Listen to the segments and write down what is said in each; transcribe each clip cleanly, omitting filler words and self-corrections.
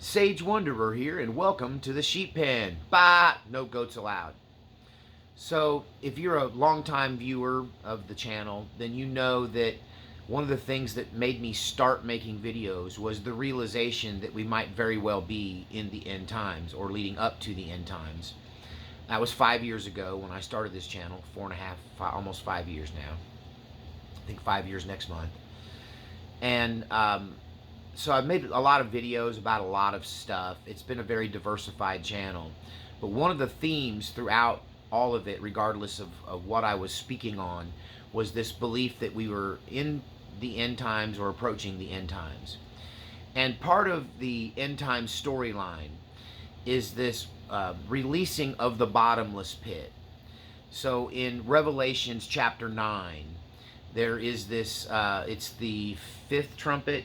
Sage Wanderer here, and welcome to the sheep pen. Bah! No goats allowed. So, if you're a longtime viewer of the channel, then you know that one of the things that made me start making videos was the realization that we might very well be in the end times, or leading up to the end times. That was 5 years ago when I started this channel, 4.5, almost 5 years now. I think 5 years next month. And so I've made a lot of videos about a lot of stuff. It's been a very diversified channel. But one of the themes throughout all of it, regardless of what I was speaking on, was this belief that we were in the end times or approaching the end times. And part of the end times storyline is this releasing of the bottomless pit. So in Revelations chapter 9, there is this, it's the fifth trumpet.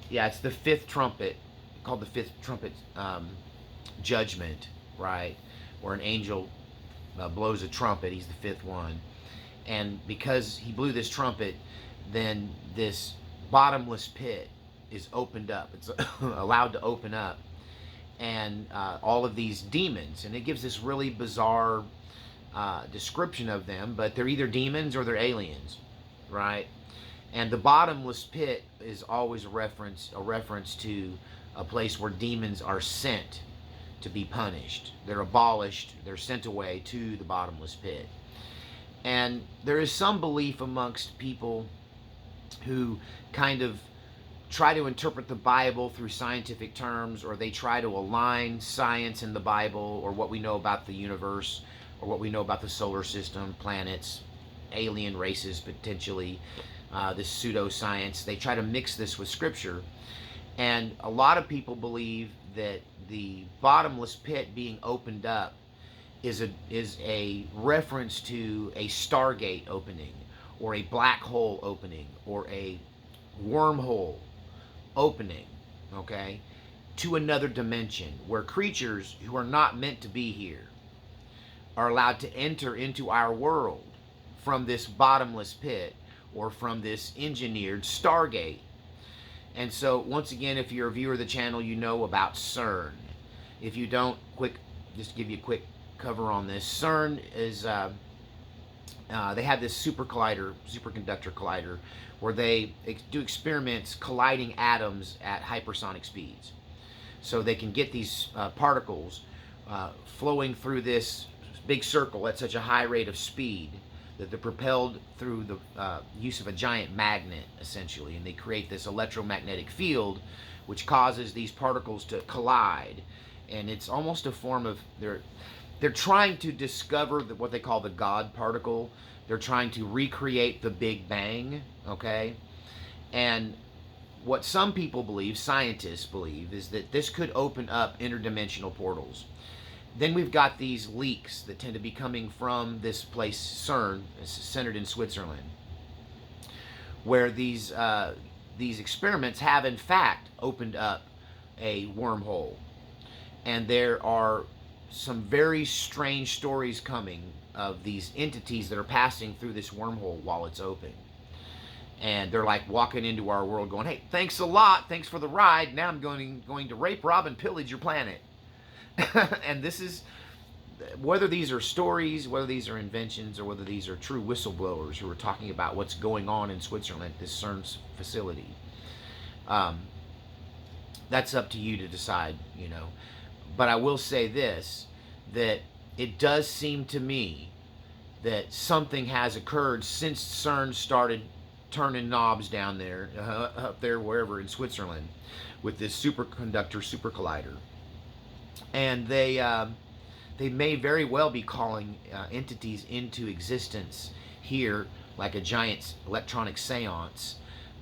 Yeah, it's the fifth trumpet, called the fifth trumpet judgment, right? Where an angel blows a trumpet. He's the fifth one. And because he blew this trumpet, then this bottomless pit is opened up. It's allowed to open up. And all of these demons, and it gives this really bizarre description of them, but they're either demons or they're aliens, right? And the bottomless pit is always a reference to a place where demons are sent to be punished. They're abolished, they're sent away to the bottomless pit. And there is some belief amongst people who kind of try to interpret the Bible through scientific terms, or they try to align science in the Bible, or what we know about the universe, or what we know about the solar system, planets, alien races potentially, this pseudoscience. They try to mix this with scripture. And a lot of people believe that the bottomless pit being opened up is a reference to a stargate opening, or a black hole opening, or a wormhole opening, okay, to another dimension where creatures who are not meant to be here are allowed to enter into our world from this bottomless pit, or from this engineered stargate. And so, once again, if you're a viewer of the channel, you know about CERN. If you don't, just to give you a quick cover on this. CERN is, they have this superconductor collider, where they do experiments colliding atoms at hypersonic speeds. So they can get these particles flowing through this big circle at such a high rate of speed that they're propelled through the use of a giant magnet, essentially, and they create this electromagnetic field which causes these particles to collide. And it's almost a form of, they're trying to discover what they call the God particle. They're trying to recreate the Big Bang, okay? And what some people believe, scientists believe, is that this could open up interdimensional portals. Then we've got these leaks that tend to be coming from this place, CERN, centered in Switzerland, where these experiments have in fact opened up a wormhole. And there are some very strange stories coming of these entities that are passing through this wormhole while it's open. And they're like walking into our world going, hey, thanks a lot, thanks for the ride, now I'm going to rape, rob, and pillage your planet. And this is, whether these are stories, whether these are inventions, or whether these are true whistleblowers who are talking about what's going on in Switzerland, this CERN facility, that's up to you to decide, you know. But I will say this, that it does seem to me that something has occurred since CERN started turning knobs down there, up there, wherever in Switzerland, with this superconductor super collider. And they may very well be calling entities into existence here, like a giant electronic seance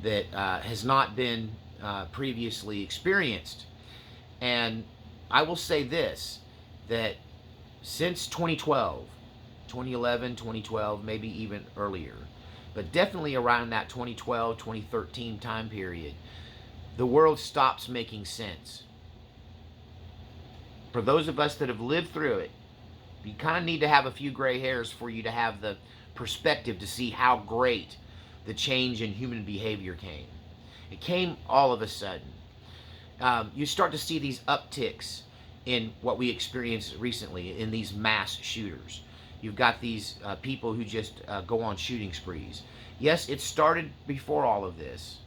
that has not been previously experienced. And I will say this, that since 2012, 2011, 2012, maybe even earlier, but definitely around that 2012, 2013 time period, the world stops making sense. For those of us that have lived through it, you kind of need to have a few gray hairs for you to have the perspective to see how great the change in human behavior came. It came all of a sudden. you start to see these upticks in what we experienced recently in these mass shooters. You've got these people who just go on shooting sprees. Yes, it started before all of this,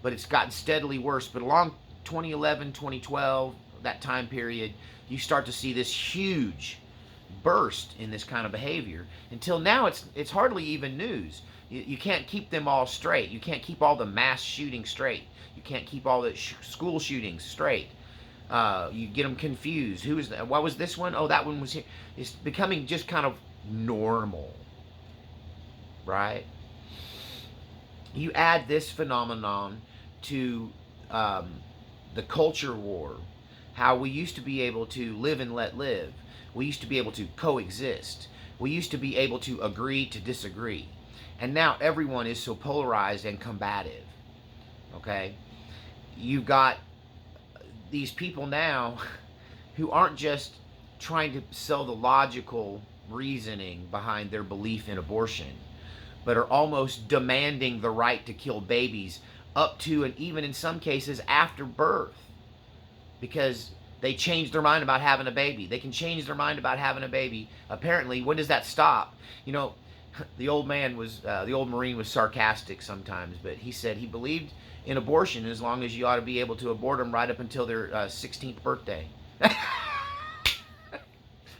but it's gotten steadily worse. But along 2011, 2012, that time period, you start to see this huge burst in this kind of behavior. Until now, it's hardly even news. You can't keep them all straight. You can't keep all the mass shootings straight. You can't keep all the school shootings straight. You get them confused. Who is that? What was this one? Oh, that one was here. It's becoming just kind of normal, right? You add this phenomenon to the culture war, how we used to be able to live and let live. We used to be able to coexist. We used to be able to agree to disagree. And now everyone is so polarized and combative. Okay? You've got these people now who aren't just trying to sell the logical reasoning behind their belief in abortion, but are almost demanding the right to kill babies up to and even in some cases after birth, because they changed their mind about having a baby. They can change their mind about having a baby. Apparently, when does that stop? You know, the old Marine was sarcastic sometimes, but he said he believed in abortion as long as you ought to be able to abort them right up until their 16th birthday.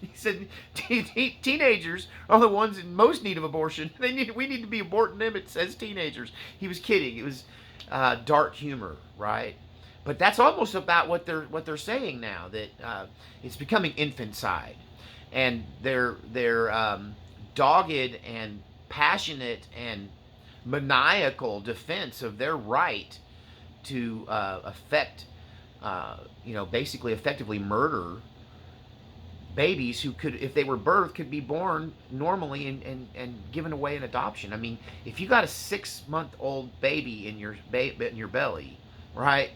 He said teenagers are the ones in most need of abortion. We need to be aborting them. It says teenagers. He was kidding. It was dark humor, right? But that's almost about what they're saying now. That it's becoming infanticide, and their dogged and passionate and maniacal defense of their right to basically effectively murder babies who could, if they were birthed, could be born normally and given away in adoption. I mean, if you got a 6-month-old baby in your belly, right?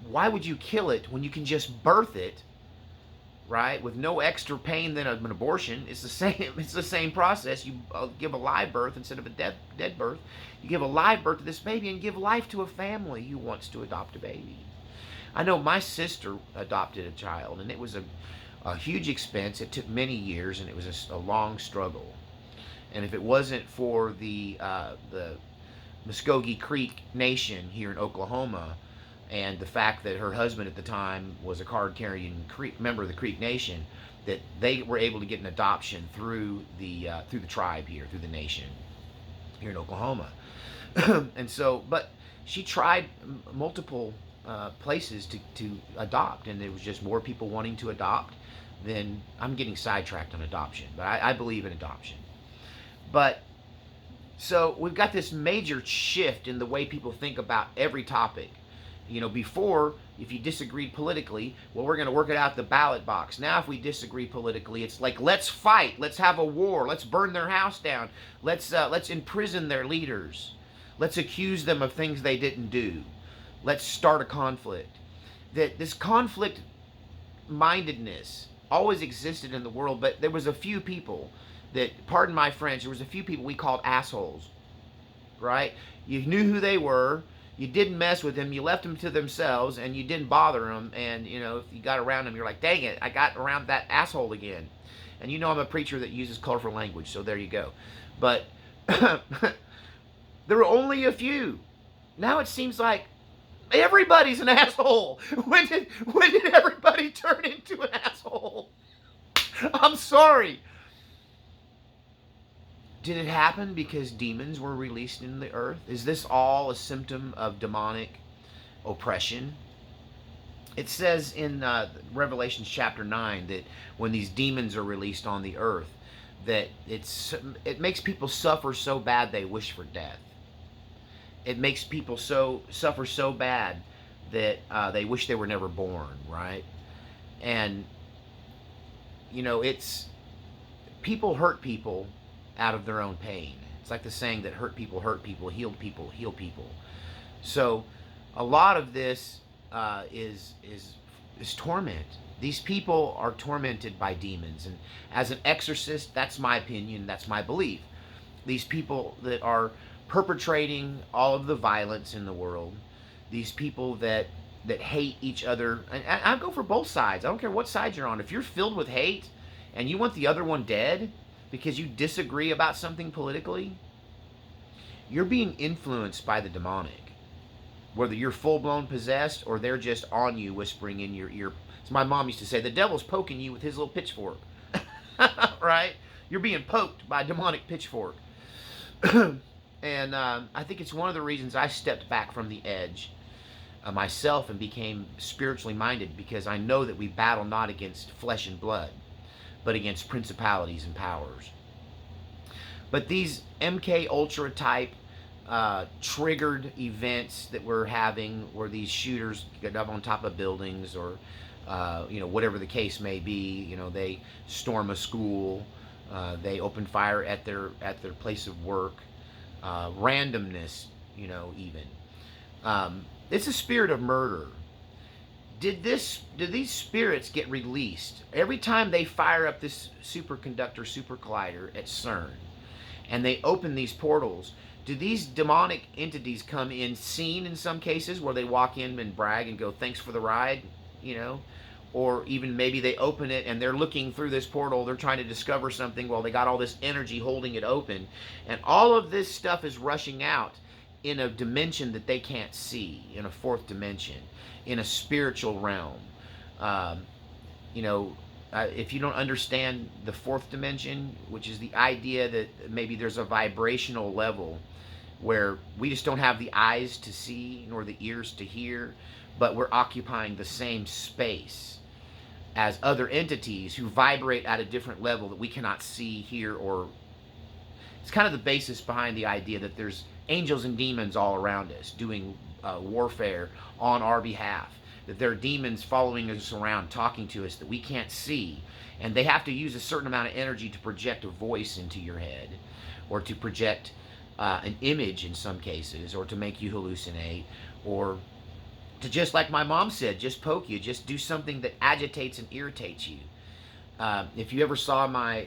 Why would you kill it when you can just birth it, right, with no extra pain than an abortion? It's the same. It's the same process. You give a live birth instead of a dead birth. You give a live birth to this baby and give life to a family who wants to adopt a baby. I know my sister adopted a child, and it was a huge expense. It took many years, and it was a long struggle. And if it wasn't for the Muskogee Creek Nation here in Oklahoma, and the fact that her husband at the time was a card-carrying member of the Creek Nation, that they were able to get an adoption through the tribe here, through the nation here in Oklahoma. And so, but she tried multiple places to adopt, and there was just more people wanting to adopt. Then I'm getting sidetracked on adoption, but I believe in adoption. But so we've got this major shift in the way people think about every topic. You know, before, if you disagreed politically, well, we're going to work it out at the ballot box. Now, if we disagree politically, it's like, let's fight, let's have a war, let's burn their house down, let's imprison their leaders, let's accuse them of things they didn't do, let's start a conflict. That this conflict mindedness always existed in the world, but there was a few people that, pardon my French, there was a few people we called assholes, right? You knew who they were. You didn't mess with them. You left them to themselves, and you didn't bother them. And, you know, if you got around them, you're like, dang it, I got around that asshole again. And you know I'm a preacher that uses colorful language, so there you go. But there were only a few. Now it seems like everybody's an asshole. When did everybody turn into an asshole? I'm sorry. Did it happen because demons were released in the earth? Is this all a symptom of demonic oppression? It says in Revelation chapter 9 that when these demons are released on the earth, that it makes people suffer so bad they wish for death. It makes people suffer so bad that they wish they were never born, right? And, you know, people hurt people out of their own pain. It's like the saying that hurt people, healed people, heal people. So a lot of this is torment. These people are tormented by demons. And as an exorcist, that's my opinion, that's my belief. These people that are perpetrating all of the violence in the world, these people that that hate each other. And I go for both sides. I don't care what side you're on. If you're filled with hate and you want the other one dead because you disagree about something politically, you're being influenced by the demonic. Whether you're full-blown possessed or they're just on you whispering in your ear. As my mom used to say, the devil's poking you with his little pitchfork. Right? You're being poked by a demonic pitchfork. And I think it's one of the reasons I stepped back from the edge myself and became spiritually minded, because I know that we battle not against flesh and blood, but against principalities and powers. But these MK Ultra type triggered events that we're having, where these shooters get up on top of buildings, or whatever the case may be, they storm a school, they open fire at their place of work, randomness, even. It's a spirit of murder. Did these spirits get released every time they fire up this superconductor, super collider at CERN, and they open these portals? Do these demonic entities come in seen in some cases, where they walk in and brag and go, thanks for the ride, or even maybe they open it and they're looking through this portal, they're trying to discover something while they got all this energy holding it open, and all of this stuff is rushing out in a dimension that they can't see, in a fourth dimension, in a spiritual realm. If you don't understand the fourth dimension, which is the idea that maybe there's a vibrational level where we just don't have the eyes to see nor the ears to hear, but we're occupying the same space as other entities who vibrate at a different level that we cannot see, hear, or... It's kind of the basis behind the idea that there's angels and demons all around us doing warfare on our behalf. That there are demons following us around, talking to us that we can't see. And they have to use a certain amount of energy to project a voice into your head, or to project an image in some cases, or to make you hallucinate, or to, just like my mom said, just poke you, just do something that agitates and irritates you. If you ever saw my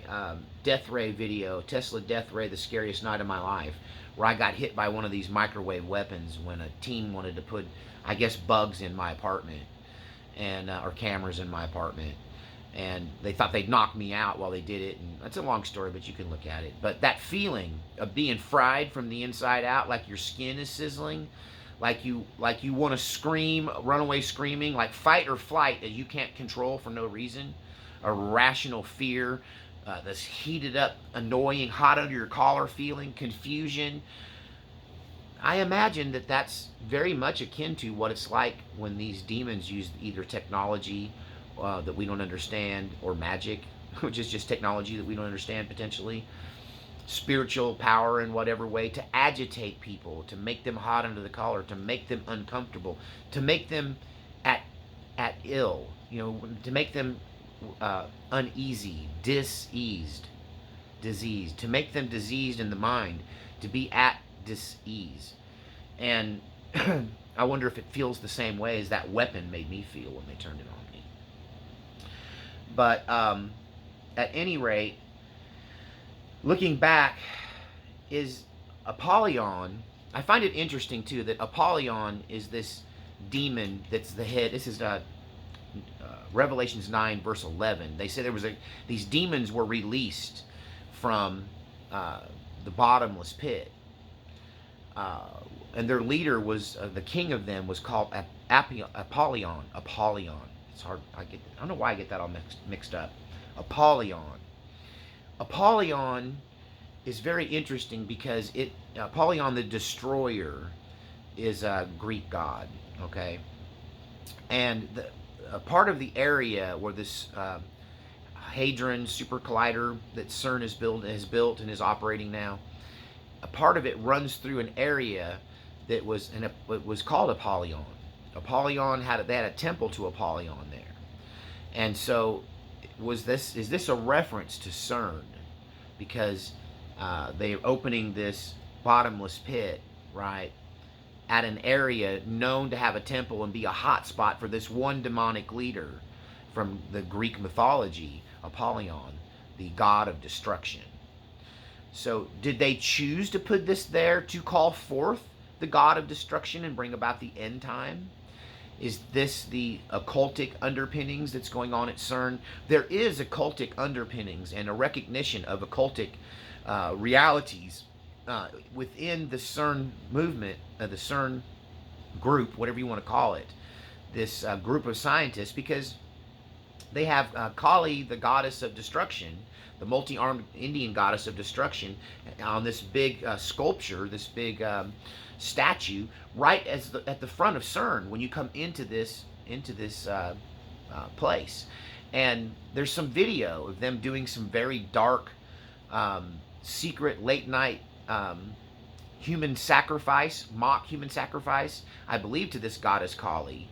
death ray video, Tesla Death Ray, the scariest night of my life, where I got hit by one of these microwave weapons when a team wanted to put, I guess, bugs in my apartment, and or cameras in my apartment, and they thought they'd knock me out while they did it. And that's a long story, but you can look at it. But that feeling of being fried from the inside out, like your skin is sizzling, like you want to scream, run away screaming, like fight or flight that you can't control for no reason, a rational fear, this heated up, annoying, hot under your collar feeling, confusion. I imagine that that's very much akin to what it's like when these demons use either technology that we don't understand, or magic, which is just technology that we don't understand potentially, spiritual power in whatever way, to agitate people, to make them hot under the collar, to make them uncomfortable, to make them at ill, to make them uneasy, diseased, to make them diseased in the mind, to be at dis-ease. And I wonder if it feels the same way as that weapon made me feel when they turned it on me. But at any rate, looking back, is Apollyon, I find it interesting too that Apollyon is this demon that's the head. This is Revelations 9 verse 11. They say there was these demons were released from the bottomless pit, and their leader was the king of them was called Apollyon. It's hard. I don't know why I get that all mixed up. Apollyon is very interesting because Apollyon the Destroyer is a Greek god. Okay, and a part of the area where this Hadron super collider that CERN has built and is operating now, a part of it runs through an area that was it was called Apollyon. Apollyon they had a temple to Apollyon there, and so is this a reference to CERN, because they're opening this bottomless pit, right, at an area known to have a temple and be a hot spot for this one demonic leader from the Greek mythology, Apollyon, the god of destruction. So did they choose to put this there to call forth the god of destruction and bring about the end time? Is this the occultic underpinnings that's going on at CERN? There is occultic underpinnings and a recognition of occultic realities within the CERN movement, the CERN group, whatever you want to call it, this group of scientists, because they have Kali, the goddess of destruction, the multi-armed Indian goddess of destruction, on this big sculpture, this big statue, right at the front of CERN when you come into this place. And there's some video of them doing some very dark, secret late night human sacrifice, mock human sacrifice, I believe, to this goddess Kali.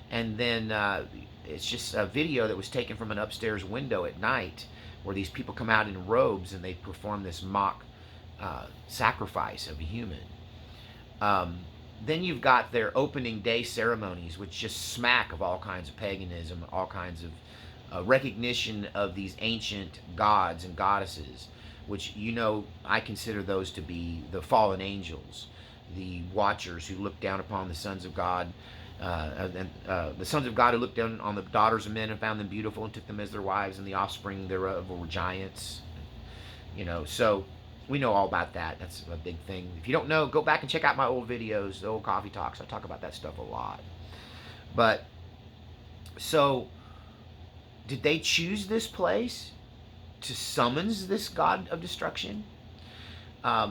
And then it's just a video that was taken from an upstairs window at night, where these people come out in robes and they perform this mock sacrifice of a human. Then you've got their opening day ceremonies, which just smack of all kinds of paganism, all kinds of recognition of these ancient gods and goddesses, which, you know, I consider those to be the fallen angels, the watchers who look down upon the sons of God, the sons of God who looked down on the daughters of men and found them beautiful and took them as their wives, and the offspring thereof were giants. You know, so we know all about that. That's a big thing. If you don't know, go back and check out my old videos, the old coffee talks. I talk about that stuff a lot. But so, did they choose this place to summons this god of destruction?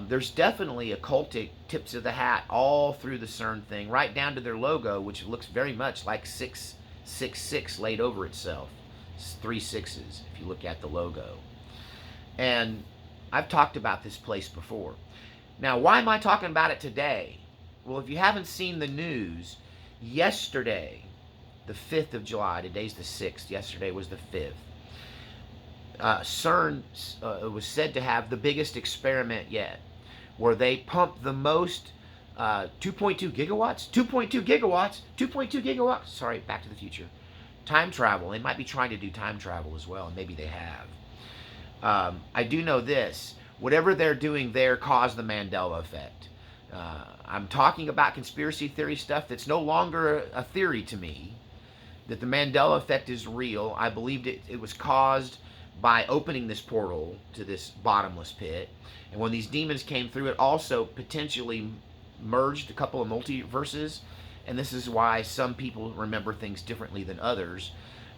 There's definitely occultic tips of the hat all through the CERN thing, right down to their logo, which looks very much like 666 laid over itself. It's 3 6s if you look at the logo. And I've talked about this place before. Now, why am I talking about it today? Well, if you haven't seen the news, yesterday, the 5th of July, today's the 6th, yesterday was the 5th, CERN was said to have the biggest experiment yet, where they pumped the most 2.2 gigawatts, 2.2 gigawatts, 2.2 gigawatts. Sorry, Back to the Future. Time travel. They might be trying to do time travel as well, and maybe they have. I do know this. Whatever they're doing there caused the Mandela effect. I'm talking about conspiracy theory stuff that's no longer a theory to me, that the Mandela effect is real. I believed it was caused by opening this portal to this bottomless pit. And when these demons came through, it also potentially merged a couple of multiverses. And this is why some people remember things differently than others.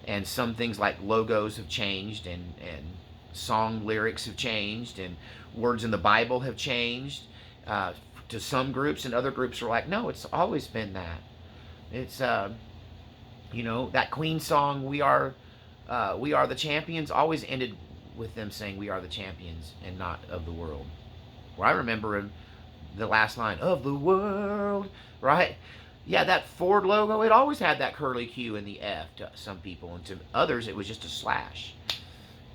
And some things like logos have changed, and song lyrics have changed, and words in the Bible have changed to some groups, and other groups are like, no, it's always been that. It's, you know, that Queen song, We Are the Champions, always ended with them saying we are the champions and not of the world. Where I remember the last line, of the world, right? Yeah, that Ford logo, it always had that curly Q in the F to some people, and to others it was just a slash.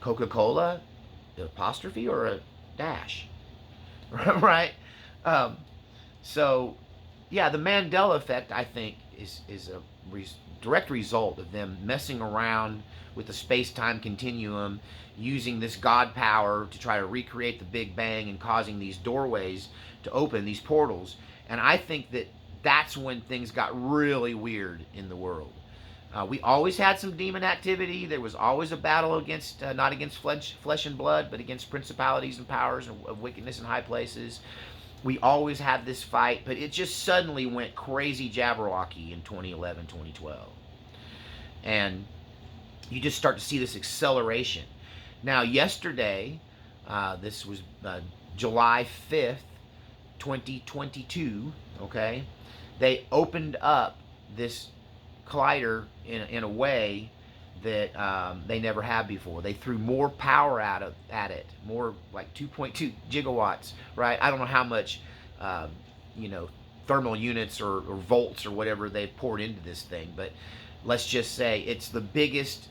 Coca-Cola, the apostrophe or a dash, right? So, yeah, the Mandela effect, I think, is a direct result of them messing around with the space-time continuum, using this God power to try to recreate the Big Bang and causing these doorways to open, these portals. And I think that that's when things got really weird in the world. We always had some demon activity. There was always a battle against, not against flesh and blood, but against principalities and powers of wickedness in high places. We always had this fight, but it just suddenly went crazy Jabberwocky in 2011, 2012. And you just start to see this acceleration. Now, yesterday, this was July 5th, 2022, okay? They opened up this collider in a way that they never have before. They threw more power at it, more like 2.2 gigawatts, right? I don't know how much, you know, thermal units or volts or whatever they poured into this thing, but let's just say it's the biggest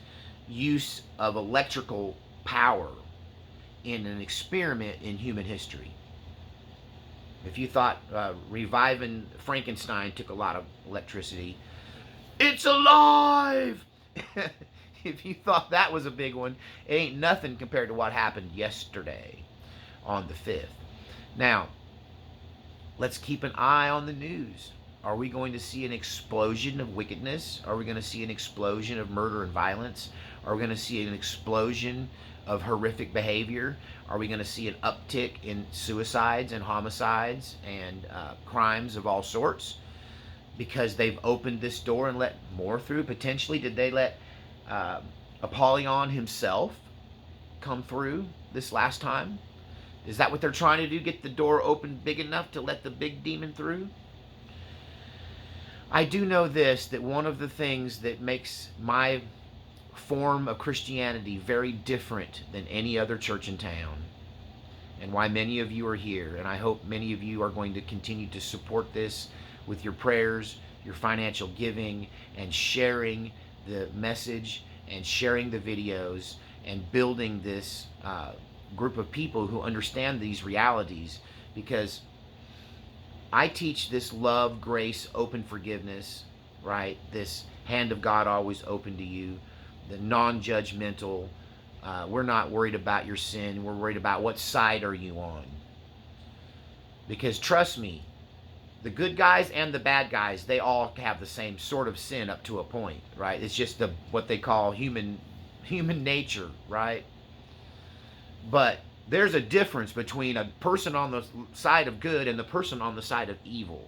use of electrical power in an experiment in human history. If you thought reviving Frankenstein took a lot of electricity, it's alive! If you thought that was a big one, it ain't nothing compared to what happened yesterday on the 5th. Now, let's keep an eye on the news. Are we going to see an explosion of wickedness? Are we going to see an explosion of murder and violence? Are we going to see an explosion of horrific behavior? Are we going to see an uptick in suicides and homicides and crimes of all sorts? Because they've opened this door and let more through? Potentially, did they let Apollyon himself come through this last time? Is that what they're trying to do? Get the door open big enough to let the big demon through? I do know this, that one of the things that makes my form of Christianity very different than any other church in town, and why many of you are here, and I hope many of you are going to continue to support this with your prayers, your financial giving, and sharing the message and sharing the videos and building this group of people who understand these realities, because I teach this love, grace, open forgiveness, right? This hand of God always open to you, the non-judgmental. We're not worried about your sin. We're worried about what side are you on. Because trust me, the good guys and the bad guys, they all have the same sort of sin up to a point, right? It's just what they call human nature, right? But there's a difference between a person on the side of good and the person on the side of evil.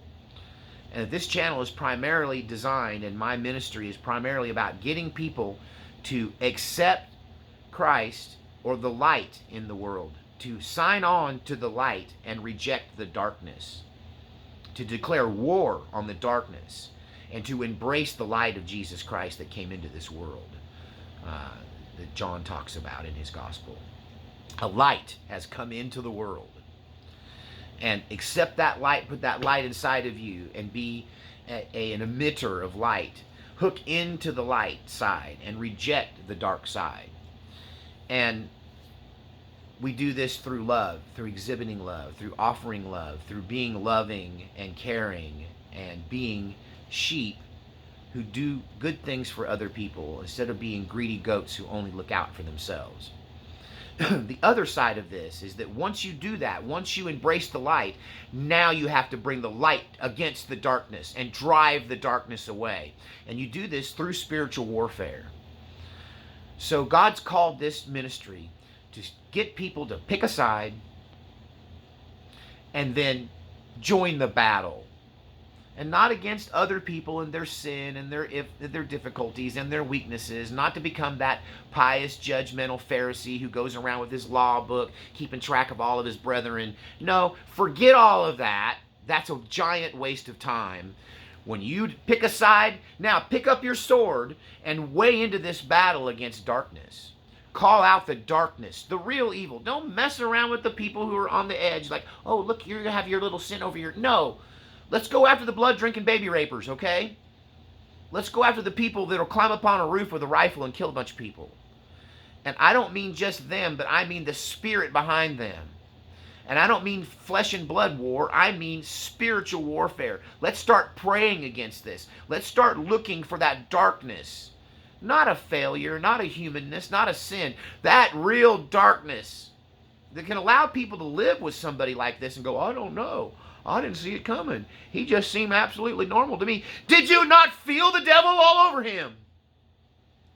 And this channel is primarily designed, and my ministry is primarily about getting people to accept Christ or the light in the world, to sign on to the light and reject the darkness, to declare war on the darkness, and to embrace the light of Jesus Christ that came into this world, that John talks about in his gospel. A light has come into the world. And accept that light, put that light inside of you, and be an emitter of light. Hook into the light side and reject the dark side. And we do this through love, through exhibiting love, through offering love, through being loving and caring, and being sheep who do good things for other people instead of being greedy goats who only look out for themselves. The other side of this is that once you do that, once you embrace the light, now you have to bring the light against the darkness and drive the darkness away. And you do this through spiritual warfare. So God's called this ministry to get people to pick a side and then join the battle. And not against other people and their sin and their difficulties and their weaknesses. Not to become that pious, judgmental Pharisee who goes around with his law book, keeping track of all of his brethren. No, forget all of that. That's a giant waste of time. When you pick a side, now pick up your sword and weigh into this battle against darkness. Call out the darkness, the real evil. Don't mess around with the people who are on the edge like, oh, look, you're going to have your little sin over here. No. Let's go after the blood-drinking baby rapers, okay? Let's go after the people that'll climb up on a roof with a rifle and kill a bunch of people. And I don't mean just them, but I mean the spirit behind them. And I don't mean flesh and blood war. I mean spiritual warfare. Let's start praying against this. Let's start looking for that darkness. Not a failure, not a humanness, not a sin. That real darkness that can allow people to live with somebody like this and go, I don't know. I didn't see it coming. He just seemed absolutely normal to me. Did you not feel the devil all over him?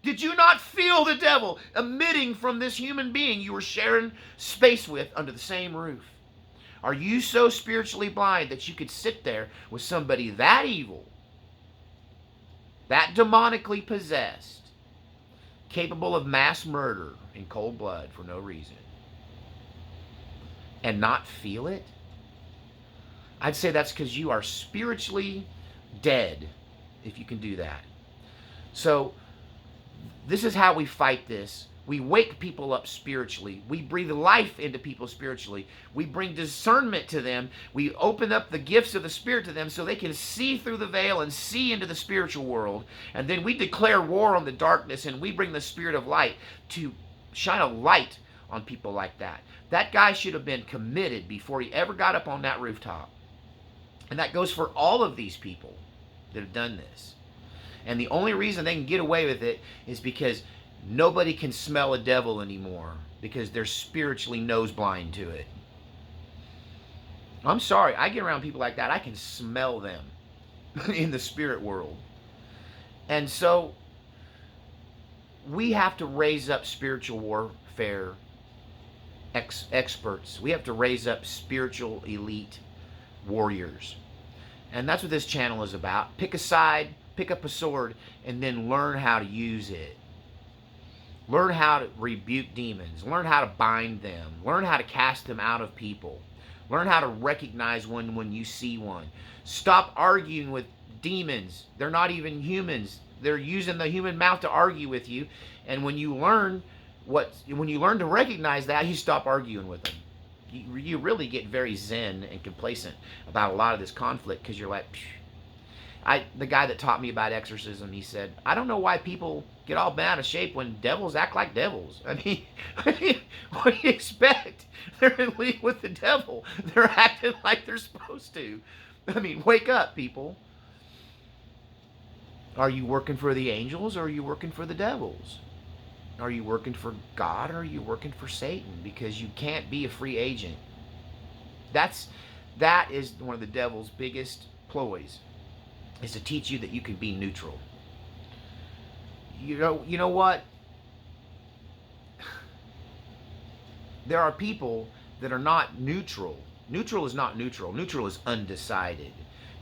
Did you not feel the devil emitting from this human being you were sharing space with under the same roof? Are you so spiritually blind that you could sit there with somebody that evil, that demonically possessed, capable of mass murder in cold blood for no reason, and not feel it? I'd say that's because you are spiritually dead, if you can do that. So this is how we fight this. We wake people up spiritually. We breathe life into people spiritually. We bring discernment to them. We open up the gifts of the Spirit to them so they can see through the veil and see into the spiritual world. And then we declare war on the darkness, and we bring the Spirit of light to shine a light on people like that. That guy should have been committed before he ever got up on that rooftop. And that goes for all of these people that have done this. And the only reason they can get away with it is because nobody can smell a devil anymore, because they're spiritually nose blind to it. I'm sorry, I get around people like that, I can smell them. in the spirit world. And so we have to raise up spiritual warfare experts. We have to raise up spiritual elite warriors. And that's what this channel is about. Pick a side, pick up a sword, and then learn how to use it. Learn how to rebuke demons. Learn how to bind them. Learn how to cast them out of people. Learn how to recognize one when you see one. Stop arguing with demons. They're not even humans. They're using the human mouth to argue with you. And when you learn to recognize that, you stop arguing with them. You really get very zen and complacent about a lot of this conflict, because you're like, the guy that taught me about exorcism, he said, I don't know why people get all bent out of shape when devils act like devils. I mean, what do you expect? They're in league with the devil. They're acting like they're supposed to. I mean, wake up, people. Are you working for the angels, or are you working for the devils? Are you working for God, or are you working for Satan? Because you can't be a free agent. That is one of the devil's biggest ploys, is to teach you that you can be neutral. You know what? There are people that are not neutral. Neutral is not neutral. Neutral is undecided.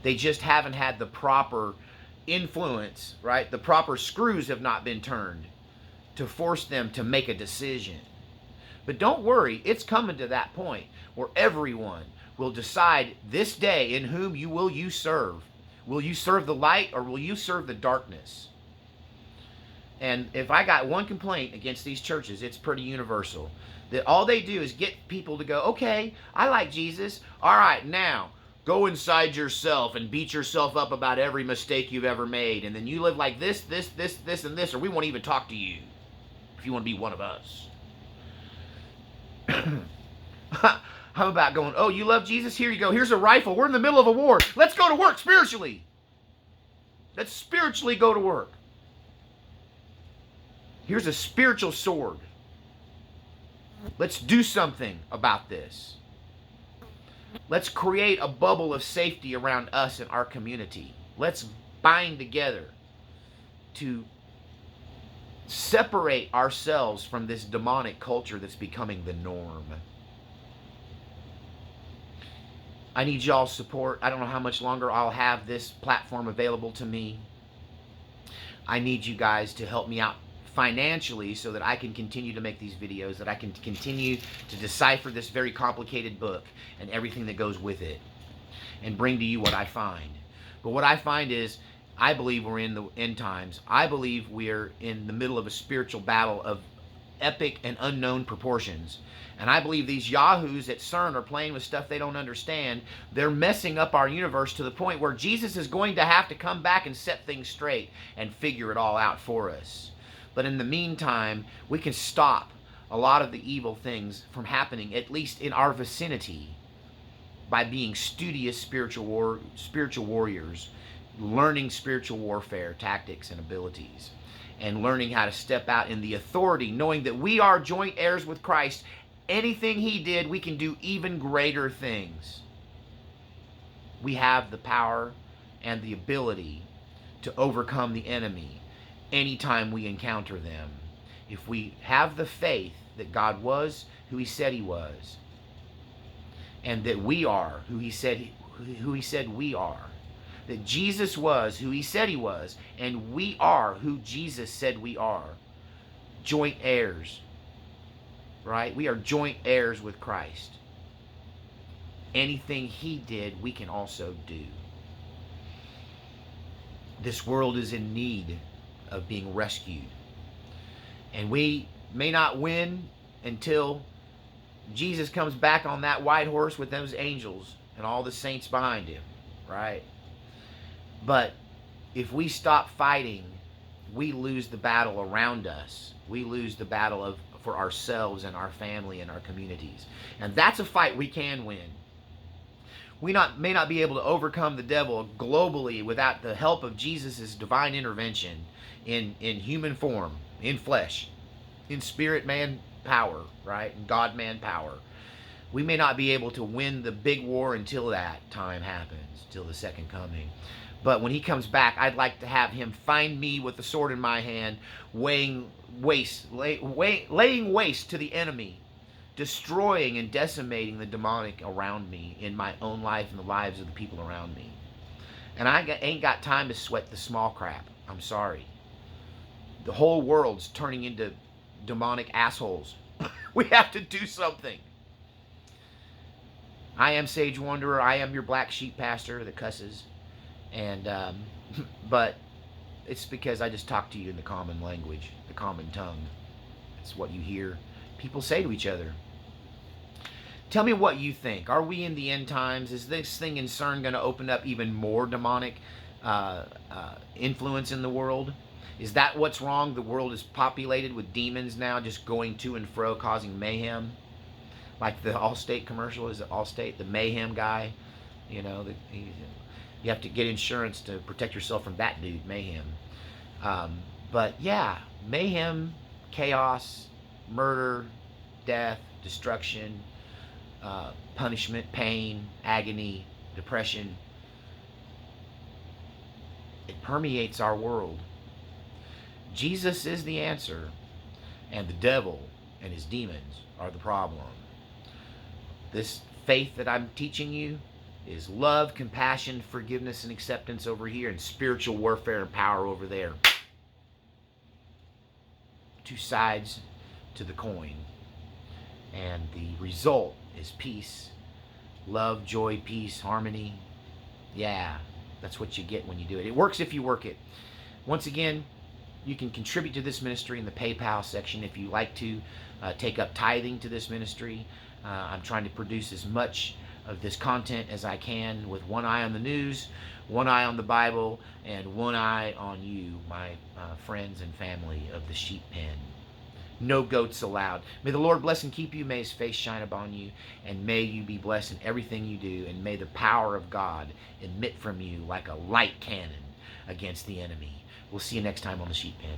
They just haven't had the proper influence, right? The proper screws have not been turned to force them to make a decision. But don't worry, it's coming to that point where everyone will decide this day in whom will you serve. Will you serve the light, or will you serve the darkness? And if I got one complaint against these churches, it's pretty universal. That all they do is get people to go, okay, I like Jesus. All right, now go inside yourself and beat yourself up about every mistake you've ever made. And then you live like this, and this, or we won't even talk to you if you want to be one of us. How about going, oh, you love Jesus? Here you go. Here's a rifle. We're in the middle of a war. Let's go to work spiritually. Let's spiritually go to work. Here's a spiritual sword. Let's do something about this. Let's create a bubble of safety around us and our community. Let's bind together to separate ourselves from this demonic culture that's becoming the norm. I need y'all's support. I don't know how much longer I'll have this platform available to me. I need you guys to help me out financially so that I can continue to make these videos, that I can continue to decipher this very complicated book and everything that goes with it, and bring to you what I find. But what I find is, I believe we're in the end times. I believe we're in the middle of a spiritual battle of epic and unknown proportions. And I believe these yahoos at CERN are playing with stuff they don't understand. They're messing up our universe to the point where Jesus is going to have to come back and set things straight and figure it all out for us. But in the meantime, we can stop a lot of the evil things from happening, at least in our vicinity, by being studious spiritual warriors, learning spiritual warfare tactics and abilities, and learning how to step out in the authority, knowing that we are joint heirs with Christ. Anything he did, we can do even greater things. We have the power and the ability to overcome the enemy anytime we encounter them. If we have the faith that God was who he said he was, and that we are who he said we are, that Jesus was who he said he was, and we are who Jesus said we are, joint heirs, right? We are joint heirs with Christ. Anything he did, we can also do. This world is in need of being rescued. And we may not win until Jesus comes back on that white horse with those angels and all the saints behind him, right? But if we stop fighting, we lose the battle around us. We lose the battle for ourselves and our family and our communities. And that's a fight we can win. We may not be able to overcome the devil globally without the help of Jesus' divine intervention in human form, in flesh, in spirit man power, right? In God man power. We may not be able to win the big war until that time happens, till the second coming. But when he comes back, I'd like to have him find me with the sword in my hand, laying waste to the enemy, destroying and decimating the demonic around me in my own life and the lives of the people around me. And I ain't got time to sweat the small crap. I'm sorry. The whole world's turning into demonic assholes. We have to do something. I am Sage Wanderer. I am your black sheep pastor that cusses. And but it's because I just talk to you in the common language, the common tongue. It's what you hear people say to each other. Tell me what you think. Are we in the end times? Is this thing in CERN going to open up even more demonic influence in the world? Is that what's wrong? The world is populated with demons now, just going to and fro, causing mayhem. Like the Allstate commercial, is it Allstate? The mayhem guy, you know, you have to get insurance to protect yourself from that dude, mayhem. But yeah, mayhem, chaos, murder, death, destruction, punishment, pain, agony, depression. It permeates our world. Jesus is the answer, and the devil and his demons are the problem. This faith that I'm teaching you is love, compassion, forgiveness, and acceptance over here, and spiritual warfare and power over there. Two sides to the coin. And the result is peace, love, joy, peace, harmony. Yeah, that's what you get when you do it. It works if you work it. Once again, you can contribute to this ministry in the PayPal section if you like to take up tithing to this ministry. I'm trying to produce as much of this content as I can with one eye on the news, one eye on the Bible, and one eye on you, my friends and family of the sheep pen. No goats allowed. May the Lord bless and keep you. May his face shine upon you. And may you be blessed in everything you do. And may the power of God emit from you like a light cannon against the enemy. We'll see you next time on the Sheep Pen.